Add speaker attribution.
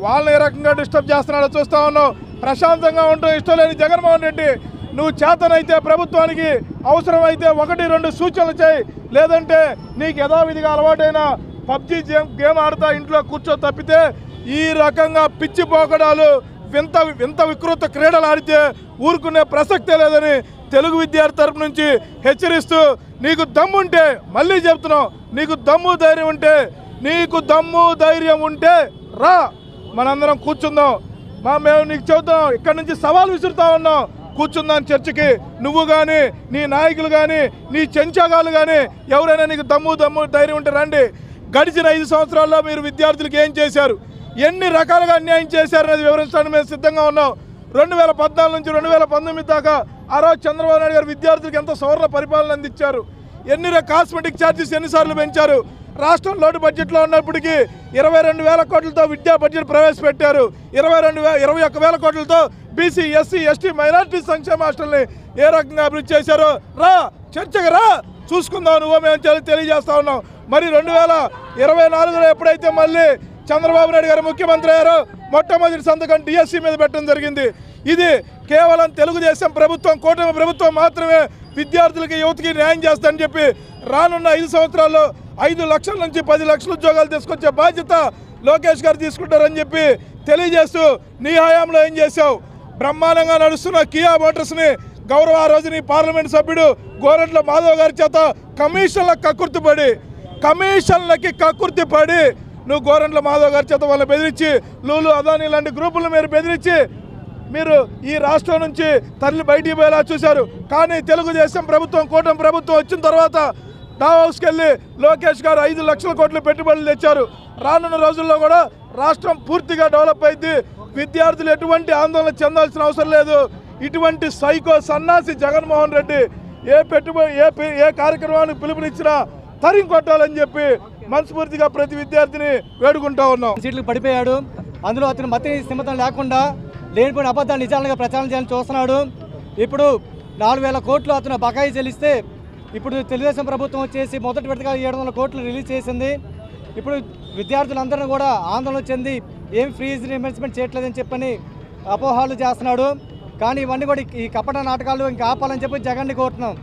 Speaker 1: వాళ్ళని ఏ రకంగా డిస్టర్బ్ చేస్తున్నాడో చూస్తూ ఉన్నావు. ప్రశాంతంగా ఉంటూ ఇష్టం లేని జగన్మోహన్ రెడ్డి నువ్వు చేతనైతే ప్రభుత్వానికి అవసరమైతే 1-2 సూచనలు చేయి, లేదంటే నీకు యథావిధిగా అలవాటైన పబ్జీ గేమ్ ఆడుతా ఇంట్లో కూర్చో తప్పితే ఈ రకంగా పిచ్చి పోకడాలు వింత వికృత క్రీడలు ఆడితే ఊరుకునే ప్రసక్తే లేదని తెలుగు విద్యార్థి తరపు నుంచి హెచ్చరిస్తూ, నీకు దమ్ముంటే మళ్ళీ చెప్తున్నాం, నీకు దమ్ము ధైర్యం ఉంటే రా, మనందరం కూర్చుందాం. మేము నీకు చెబుతున్నాం, ఇక్కడి నుంచి సవాల్ విసురుతా ఉన్నాం, కూర్చుందాం చర్చకి. నువ్వు కానీ నీ నాయకులు కానీ నీ చెంచాగాలు కానీ ఎవరైనా నీకు దమ్ము ధైర్యం ఉంటే రండి. గడిచిన 5 సంవత్సరాల్లో మీరు విద్యార్థులకు ఏం చేశారు, ఎన్ని రకాలుగా అన్యాయం చేశారనేది వివరించడానికి మేము సిద్ధంగా ఉన్నాం. 2014 నుంచి 2019 దాకా ఆ రోజు చంద్రబాబు నాయుడు గారు విద్యార్థులకు ఎంత సౌర్ణ పరిపాలన అందించారు, ఎన్ని కాస్మెటిక్ ఛార్జెస్ ఎన్నిసార్లు పెంచారు. రాష్ట్రం లోటు బడ్జెట్లో ఉన్నప్పటికీ 22,000 కోట్లతో విద్యా బడ్జెట్ ప్రవేశపెట్టారు. 21,000 కోట్లతో బీసీ, ఎస్సీ, ఎస్టీ, మైనార్టీ సంక్షేమ హాస్టల్ని ఏ రకంగా అభివృద్ధి చేశారో రా, చర్చగా రా, చూసుకుందాం. నువ్వు మేము తెలియజేస్తా ఉన్నాం. మరి 2024లో ఎప్పుడైతే మళ్ళీ చంద్రబాబు నాయుడు గారు ముఖ్యమంత్రి అయ్యారో మొట్టమొదటి సంతకం డిఎస్సి మీద పెట్టడం జరిగింది. ఇది కేవలం తెలుగుదేశం ప్రభుత్వం, కూటమి ప్రభుత్వం మాత్రమే విద్యార్థులకి, యువతకి న్యాయం చేస్తానని చెప్పి రానున్న 5 సంవత్సరాల్లో 5 లక్షల నుంచి 10 లక్షల ఉద్యోగాలు తీసుకొచ్చే బాధ్యత లోకేష్ గారు తీసుకుంటారని చెప్పి తెలియజేస్తూ, నీ హయాంలో ఏం చేశావు? బ్రహ్మాండంగా నడుస్తున్న కియా మోటార్స్ని గౌరవ ఆ రోజు నీ పార్లమెంట్ సభ్యుడు గోరంట్ల మాధవ్ గారి చేత కమిషన్లకి కక్కుర్తిపడి నువ్వు గోరంట్ల మాధవ్ గారి చేత వాళ్ళని బెదిరించి, లూలు, అదానీ లాంటి గ్రూపులను మీరు బెదిరించి మీరు ఈ రాష్ట్రం నుంచి తరలి బయటికి పోయేలా చూశారు. కానీ తెలుగుదేశం ప్రభుత్వం, కూటమి ప్రభుత్వం వచ్చిన తర్వాత డావోస్కి వెళ్ళి లోకేష్ గారు 5 లక్షల కోట్ల పెట్టుబడులు తెచ్చారు. రానున్న రోజుల్లో కూడా రాష్ట్రం పూర్తిగా డెవలప్ అయింది. విద్యార్థులు ఎటువంటి ఆందోళన చెందాల్సిన అవసరం లేదు. ఇటువంటి సైకో సన్నాసి జగన్మోహన్ రెడ్డి ఏ కార్యక్రమానికి పిలుపునిచ్చినా తరిం కొట్టాలని చెప్పి మనస్ఫూర్తిగా ప్రతి విద్యార్థిని వేడుకుంటా ఉన్నాం.
Speaker 2: సీట్లకు పడిపోయాడు. అందులో అతను మతి స్థిమితం లేకుండా లేనిపోయిన అబద్ధాలు నిజాలుగా ప్రచారం చేయాలని చూస్తున్నాడు. ఇప్పుడు 4,000 కోట్లు అతను బకాయి చెల్లిస్తే ఇప్పుడు తెలుగుదేశం ప్రభుత్వం వచ్చేసి మొదటి విడతగా 700 కోట్లు రిలీజ్ చేసింది. ఇప్పుడు విద్యార్థులందరినీ కూడా ఆందోళన చెంది ఏం ఫీజు రీయింబర్స్మెంట్ చేయట్లేదని చెప్పని అపోహాలు చేస్తున్నాడు. కానీ ఇవన్నీ కూడా ఈ కపట నాటకాలు ఇంకా ఆపాలని చెప్పి జగన్ని కోరుతున్నాం.